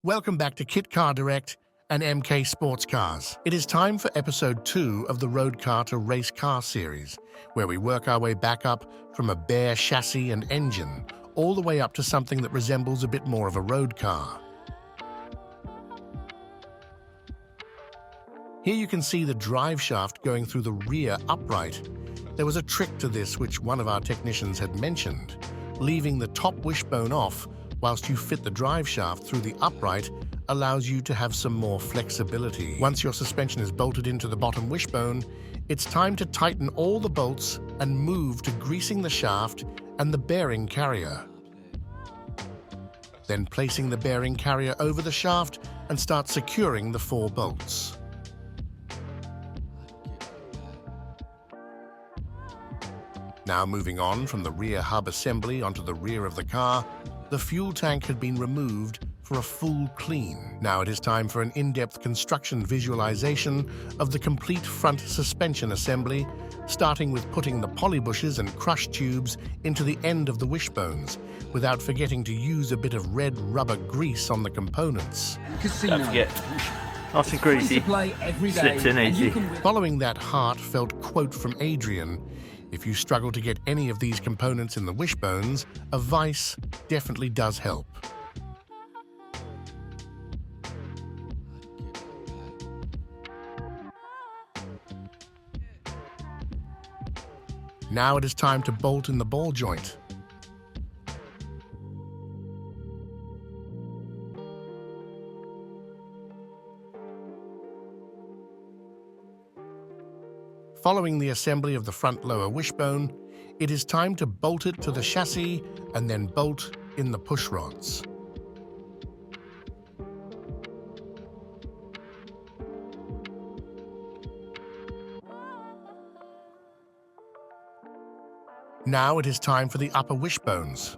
Welcome back to Kit Car Direct and MK Sportscars. It is time for episode 2 of the Roadcar to Racecar series, where we work our way back up from a bare chassis and engine, all the way up to something that resembles a bit more of a road car. Here you can see the drive shaft going through the rear upright. There was a trick to this which one of our technicians had mentioned. Leaving the top wishbone off whilst you fit the drive shaft through the upright allows you to have some more flexibility. Once your suspension is bolted into the bottom wishbone, it's time to tighten all the bolts and move to greasing the shaft and the bearing carrier. Then placing the bearing carrier over the shaft and start securing the 4 bolts. Now moving on from the rear hub assembly onto the rear of the car, the fuel tank had been removed for a full clean. Now it is time for an in-depth construction visualization of the complete front suspension assembly, starting with putting the poly bushes and crush tubes into the end of the wishbones, without forgetting to use a bit of red rubber grease on the components. Casino. Don't forget, nice and greasy, Play every day, slips in easy. Following that heartfelt quote from Adrian, if you struggle to get any of these components in the wishbones, a vise definitely does help. Now it is time to bolt in the ball joint. Following the assembly of the front lower wishbone, it is time to bolt it to the chassis and then bolt in the push rods. Now it is time for the upper wishbones.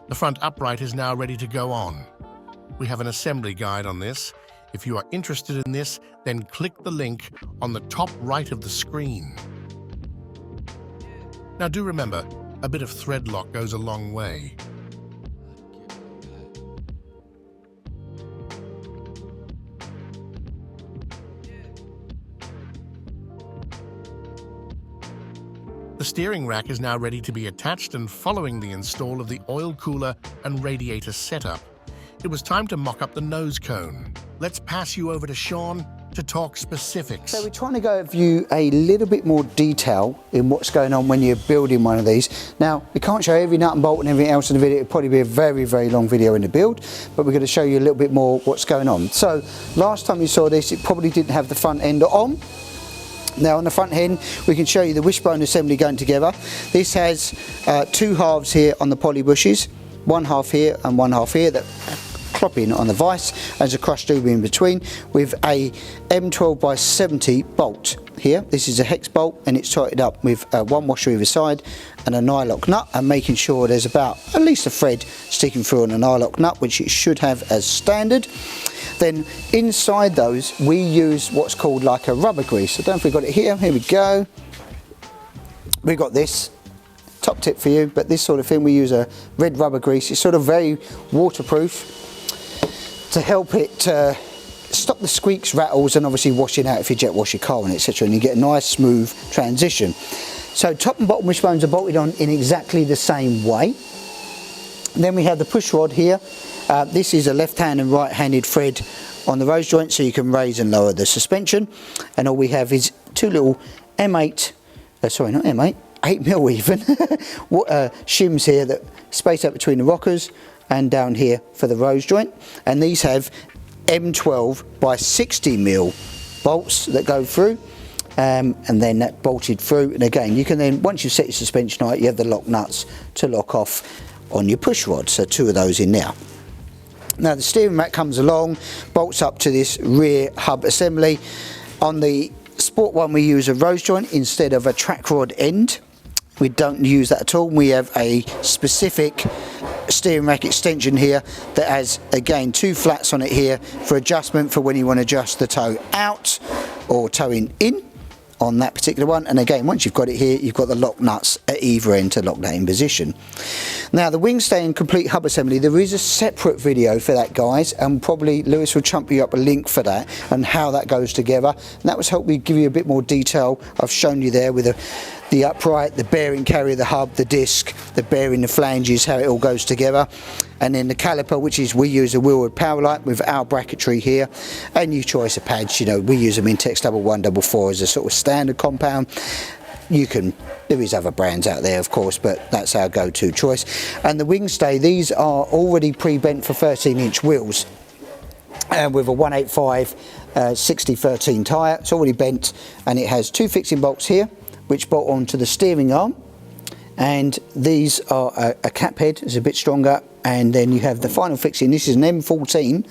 The front upright is now ready to go on. We have an assembly guide on this. If you are interested in this, then click the link on the top right of the screen. Now do remember, a bit of thread lock goes a long way. The steering rack is now ready to be attached, and following the install of the oil cooler and radiator setup, it was time to mock up the nose cone. Let's pass you over to Sean to talk specifics. So we're trying to go over you a little bit more detail in what's going on when you're building one of these. Now, we can't show every nut and bolt and everything else in the video. It'll probably be a very, very long video in the build, but we're going to show you a little bit more what's going on. So last time you saw this, it probably didn't have the front end on. Now on the front end, we can show you the wishbone assembly going together. This has 2 halves here on the poly bushes, 1 half here and 1 half here that clop in on the vise. There's a crush tube in between with a M12 by 70 bolt here. This is a hex bolt and it's tightened up with 1 washer either side and a nylock nut, and making sure there's about at least a thread sticking through on a nylock nut, which it should have as standard. Then inside those we use what's called like a rubber grease. I don't know if we've got it here. Here we go. We've got this top tip for you, but this sort of thing, we use a red rubber grease. It's sort of very waterproof to help it stop the squeaks, rattles, and obviously washing out if you jet wash your car and etc. and you get a nice smooth transition. So top and bottom wishbones are bolted on in exactly the same way. Then we have the push rod here. This is a left-hand and right-handed thread on the rose joint, so you can raise and lower the suspension. And all we have is 2 little M8, sorry, not M8, 8mm even, shims here that space out between the rockers and down here for the rose joint. And these have M12 by 60mm bolts that go through, and then that bolted through. And again, you can then, once you've set your suspension height, you have the lock nuts to lock off on your push rod, so 2 of those in there. Now the steering rack comes along, bolts up to this rear hub assembly. On the sport one we use a rose joint instead of a track rod end. We don't use that at all. We have a specific steering rack extension here that has again 2 flats on it here for adjustment for when you want to adjust the toe out or towing in on that particular one. And again, once you've got it here, you've got the lock nuts at either end to lock that in position. Now the wing stay and complete hub assembly, there is a separate video for that, guys, and probably Lewis will chump you up a link for that and how that goes together. And that was help me give you a bit more detail. I've shown you there with the upright, the bearing carrier, the hub, the disc, the bearing, the flanges, how it all goes together. And then the caliper, which is, we use a wheelwood power light with our bracketry here, and your choice of pads. You know, we use them Intex 1144 as a sort of standard compound. You can, there is other brands out there of course, but that's our go-to choice. And the wing stay, these are already pre-bent for 13-inch wheels, and with a 185 60/13 tyre. It's already bent, and it has 2 fixing bolts here which bolt onto the steering arm, and these are a cap head, it's a bit stronger, and then you have the final fixing. This is an M14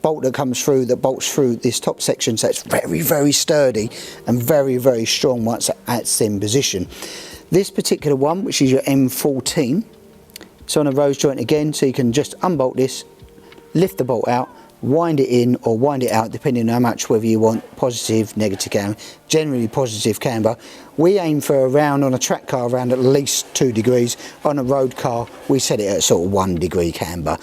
bolt that comes through, that bolts through this top section, so it's very, very sturdy and very, very strong once it's in position. This particular one, which is your M14, it's on a rose joint again, so you can just unbolt this, lift the bolt out, wind it in or wind it out depending on how much, whether you want positive, negative camber. Generally positive camber. We aim for around, on a track car, around at least 2 degrees. On a road car we set it at sort of 1 degree camber.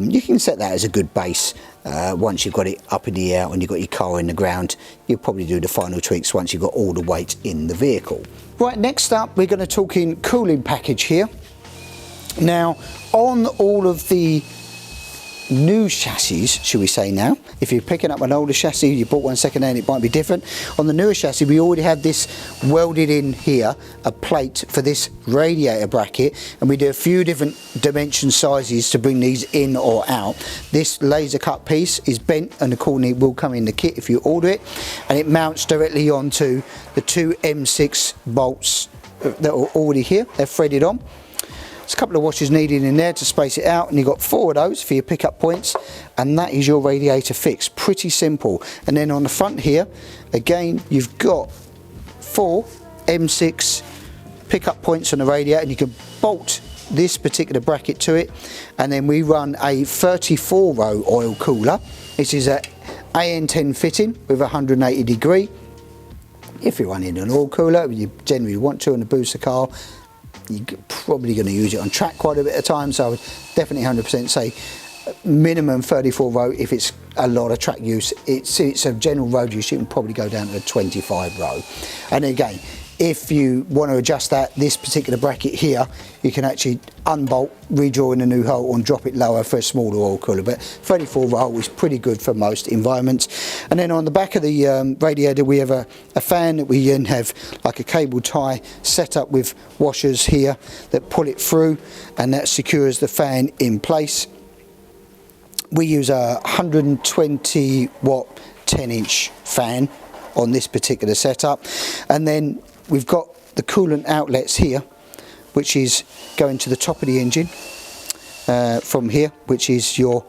You can set that as a good base. Once you've got it up in the air and you've got your car in the ground, you'll probably do the final tweaks once you've got all the weight in the vehicle. Right, next up we're going to talk in cooling package here. Now on all of the new chassis, should we say now, if you're picking up an older chassis, you bought one second hand, it might be different. On the newer chassis we already have this welded in here, a plate for this radiator bracket, and we do a few different dimension sizes to bring these in or out. This laser cut piece is bent and accordingly will come in the kit if you order it, and it mounts directly onto the 2 M6 bolts that are already here. They're threaded on. There's a couple of washers needed in there to space it out, and you've got 4 of those for your pickup points, and that is your radiator fix. Pretty simple. And then on the front here, again, you've got 4 M6 pickup points on the radiator, and you can bolt this particular bracket to it. And then we run a 34 row oil cooler. This is a AN10 fitting with 180 degree. If you're running an oil cooler, you generally want to on a booster car, you're probably going to use it on track quite a bit of time, so I would definitely 100% say minimum 34 row. If it's a lot of track use, it's a general road use, you can probably go down to a 25 row. And again, if you want to adjust that, this particular bracket here, you can actually unbolt, redraw in a new hole and drop it lower for a smaller oil cooler, but 34 row is pretty good for most environments. And then on the back of the radiator we have a fan that we then have like a cable tie set up with washers here that pull it through, and that secures the fan in place. We use a 120 watt 10-inch fan on this particular setup, and then we've got the coolant outlets here, which is going to the top of the engine from here, which is your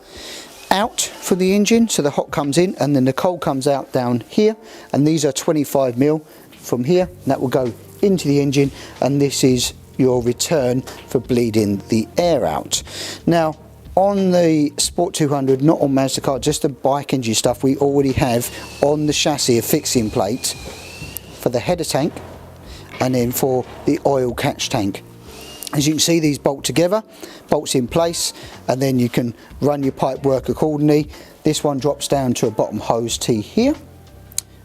out for the engine, so the hot comes in and then the cold comes out down here, and these are 25mm from here, and that will go into the engine, and this is your return for bleeding the air out. Now on the Sport 200, not on Mazda car, just the bike engine stuff, we already have on the chassis a fixing plate for the header tank and then for the oil catch tank. As you can see, these bolt together, bolts in place, and then you can run your pipe work accordingly. This one drops down to a bottom hose tee here,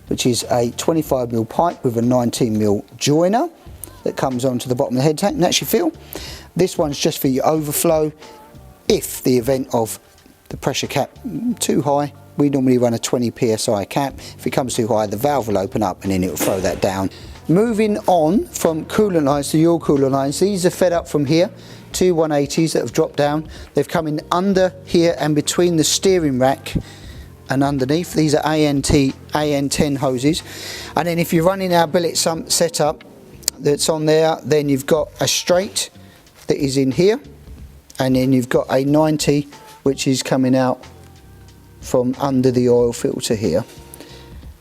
which is a 25mm pipe with a 19mm joiner that comes onto the bottom of the head tank, and that's your fill. This one's just for your overflow. If the event of the pressure cap too high, we normally run a 20 psi cap. If it comes too high, the valve will open up and then it will throw that down. Moving on from coolant lines to your coolant lines, these are fed up from here, 2 180s that have dropped down. They've come in under here and between the steering rack and underneath. These are AN10 hoses. And then if you're running our billet setup that's on there, then you've got a straight that is in here, and then you've got a 90 which is coming out from under the oil filter here.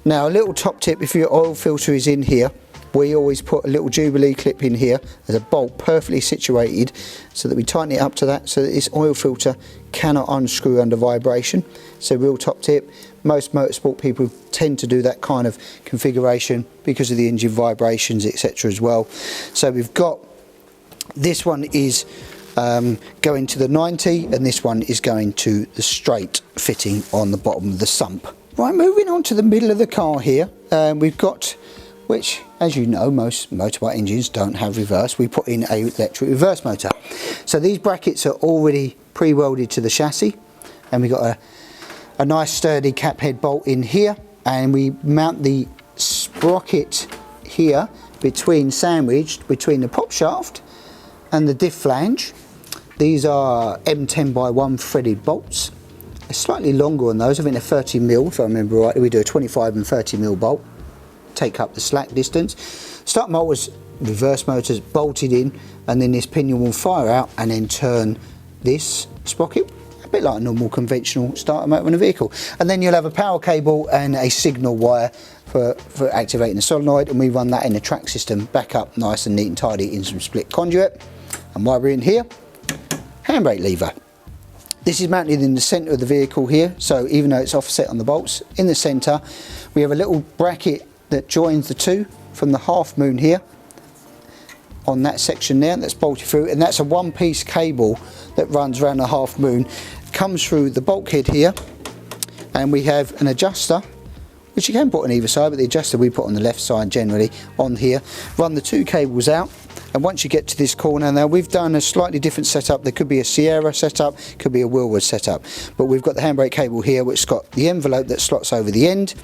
Now a little top tip, if your oil filter is in here we always put a little Jubilee clip in here as a bolt perfectly situated so that we tighten it up to that so that this oil filter cannot unscrew under vibration. So real top tip, most motorsport people tend to do that kind of configuration because of the engine vibrations, etc. as well. So we've got, this one is going to the 90 and this one is going to the straight fitting on the bottom of the sump. Right, moving on to the middle of the car here, we've got, which as you know most motorbike engines don't have reverse, we put in a electric reverse motor. So these brackets are already pre-welded to the chassis and we've got a nice sturdy cap head bolt in here, and we mount the sprocket here sandwiched between the prop shaft and the diff flange. These are M10x1 threaded bolts. They're slightly longer on those, I think they're 30mm if I remember rightly. We do a 25 and 30mm bolt, take up the slack distance. Start motors, reverse motors bolted in, and then this pinion will fire out and then turn this sprocket, a bit like a normal conventional starter motor in a vehicle. And then you'll have a power cable and a signal wire for activating the solenoid, and we run that in the track system back up nice and neat and tidy in some split conduit. And while we're in here, handbrake lever. This is mounted in the centre of the vehicle here, so even though it's offset on the bolts, in the centre we have a little bracket that joins the two from the half moon here on that section there that's bolted through, and that's a one-piece cable that runs around the half moon, comes through the bulkhead here, and we have an adjuster which you can put on either side, but the adjuster we put on the left side generally on here. Run the two cables out, and once you get to this corner, now we've done a slightly different setup. There could be a Sierra setup, could be a Wilwood setup, but we've got the handbrake cable here which has got the envelope that slots over the end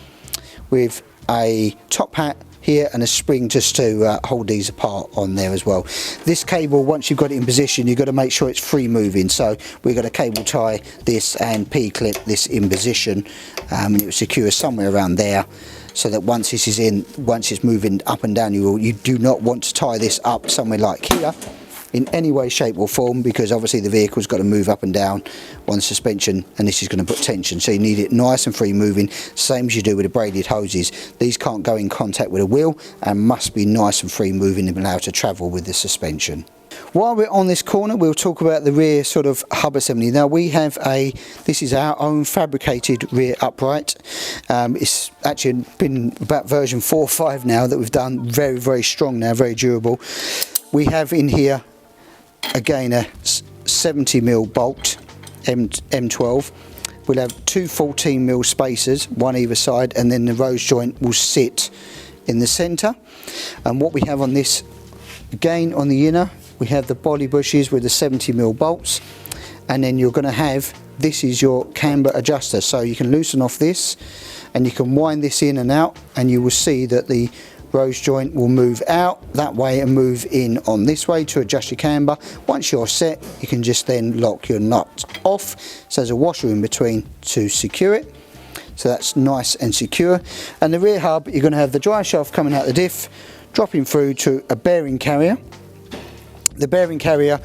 with a top hat here and a spring just to hold these apart on there as well. This cable, once you've got it in position, you've got to make sure it's free moving, so we've got to cable tie this and P-clip this in position, and it will secure somewhere around there, so that once this is in, once it's moving up and down, you do not want to tie this up somewhere like here in any way, shape or form, because obviously the vehicle's got to move up and down on suspension, and this is going to put tension, so you need it nice and free moving, same as you do with the braided hoses. These can't go in contact with a wheel and must be nice and free moving and allowed to travel with the suspension. While we're on this corner, we'll talk about the rear sort of hub assembly. Now we have this is our own fabricated rear upright. It's actually been about version 4 or 5 now that we've done, very, very strong now, very durable. We have in here again a 70mm bolt, M12. We'll have two 14mm spacers, one either side, and then the rose joint will sit in the centre. And what we have on this, again on the inner, we have the body bushes with the 70mm bolts, and then you're going to have, this is your camber adjuster, so you can loosen off this and you can wind this in and out, and you will see that the rose joint will move out that way and move in on this way to adjust your camber. Once you're set, you can just then lock your nut off, so there's a washer in between to secure it, so that's nice and secure. And the rear hub, you're going to have the drive shaft coming out the diff, dropping through to a bearing carrier. The bearing carrier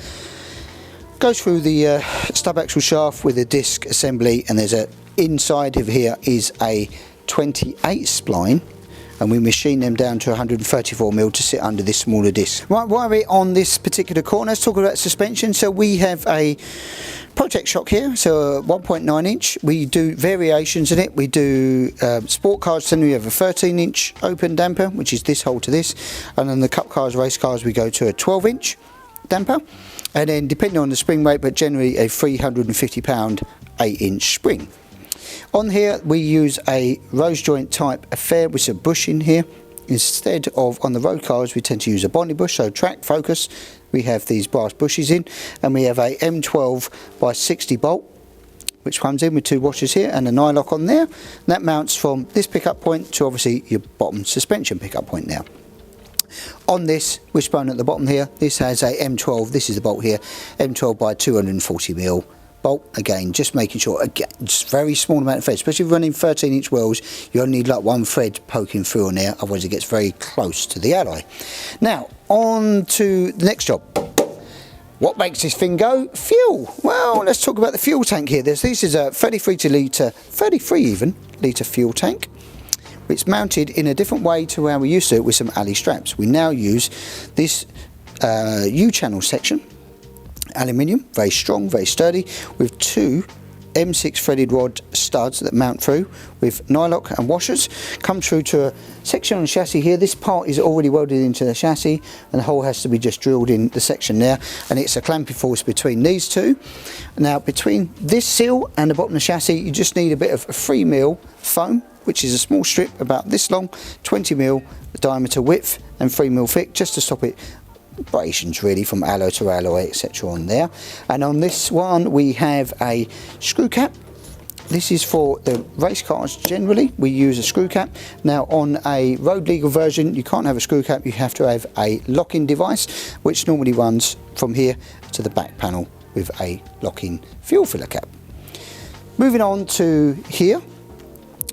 goes through the stub axle shaft with a disc assembly, and there's a, inside of here is a 28 spline, and we machine them down to 134mm to sit under this smaller disc. Right, while we're on this particular corner, let's talk about suspension. So we have a Protect shock here, so a 1.9 inch. We do variations in it. We do sport cars, then we have a 13-inch open damper, which is this hole to this, and then the cup cars, race cars, we go to a 12-inch damper, and then depending on the spring rate, but generally a 350 pound 8-inch spring. On here we use a rose joint type affair with a bush in here. Instead of on the road cars, we tend to use a bonding bush, so track focus, we have these brass bushes in, and we have a M12x60 bolt which comes in with two washers here and a nylock on there, and that mounts from this pickup point to obviously your bottom suspension pickup point now. On this wishbone at the bottom here, this has a M12, this is the bolt here, M12x240mm bolt. Again, just making sure, again, just very small amount of thread, especially if you're running 13-inch wheels, you only need like one thread poking through on there, otherwise it gets very close to the alloy. Now, on to the next job. What makes this thing go? Fuel. Well, let's talk about the fuel tank here. This is a 33 litre fuel tank. it's mounted in a different way to how we used to with some alley straps. We now use this U-channel section, aluminium, very strong, very sturdy, with two M6 threaded rod studs that mount through with nylock and washers. Come through to a section on the chassis here. This part is already welded into the chassis and the hole has to be just drilled in the section there, and it's a clamping force between these two. Now between this seal and the bottom of the chassis you just need a bit of 3mm foam, which is a small strip about this long, 20mm diameter width and 3mm thick, just to stop it abrasions really from alloy to alloy, etc. on there. And on this one we have a screw cap. This is for the race cars generally, we use a screw cap. Now on a road legal version you can't have a screw cap, you have to have a locking device which normally runs from here to the back panel with a locking fuel filler cap. Moving on to here,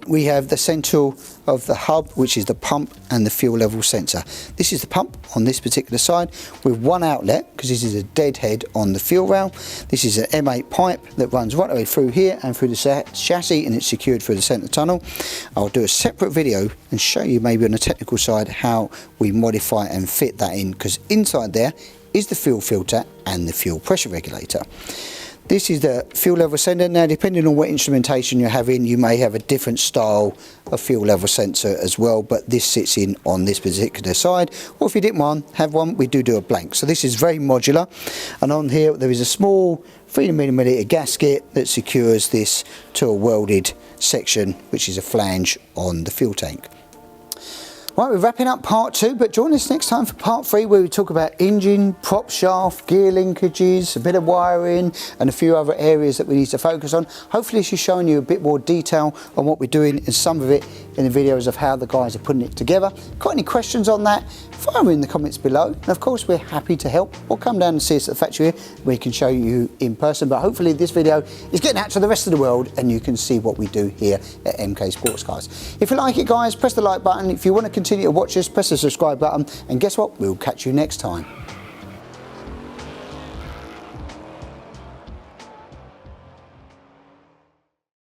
we have the central of the hub, which is the pump and the fuel level sensor. This is the pump on this particular side with one outlet, because this is a deadhead on the fuel rail. This is an M8 pipe that runs right away through here and through the chassis, and it's secured through the centre tunnel. I'll do a separate video and show you maybe on the technical side how we modify and fit that in, because inside there is the fuel filter and the fuel pressure regulator. This is the fuel level sensor. Now depending on what instrumentation you're having, you may have a different style of fuel level sensor as well, but this sits in on this particular side, or if you didn't have one, we do a blank. So this is very modular, and on here there is a small 3mm gasket that secures this to a welded section, which is a flange on the fuel tank. Right, we're wrapping up part 2, but join us next time for part 3, where we talk about engine, prop shaft, gear linkages, a bit of wiring and a few other areas that we need to focus on. Hopefully she's showing you a bit more detail on what we're doing, and some of it in the videos of how the guys are putting it together. Got any questions on that? Fire them in the comments below, and of course we're happy to help, or come down and see us at the factory here. We can show you in person, but hopefully this video is getting out to the rest of the world and you can see what we do here at MK Sportscars. If you like it guys, press the like button. If you want to continue to watch us, press the subscribe button, and guess what, we'll catch you next time.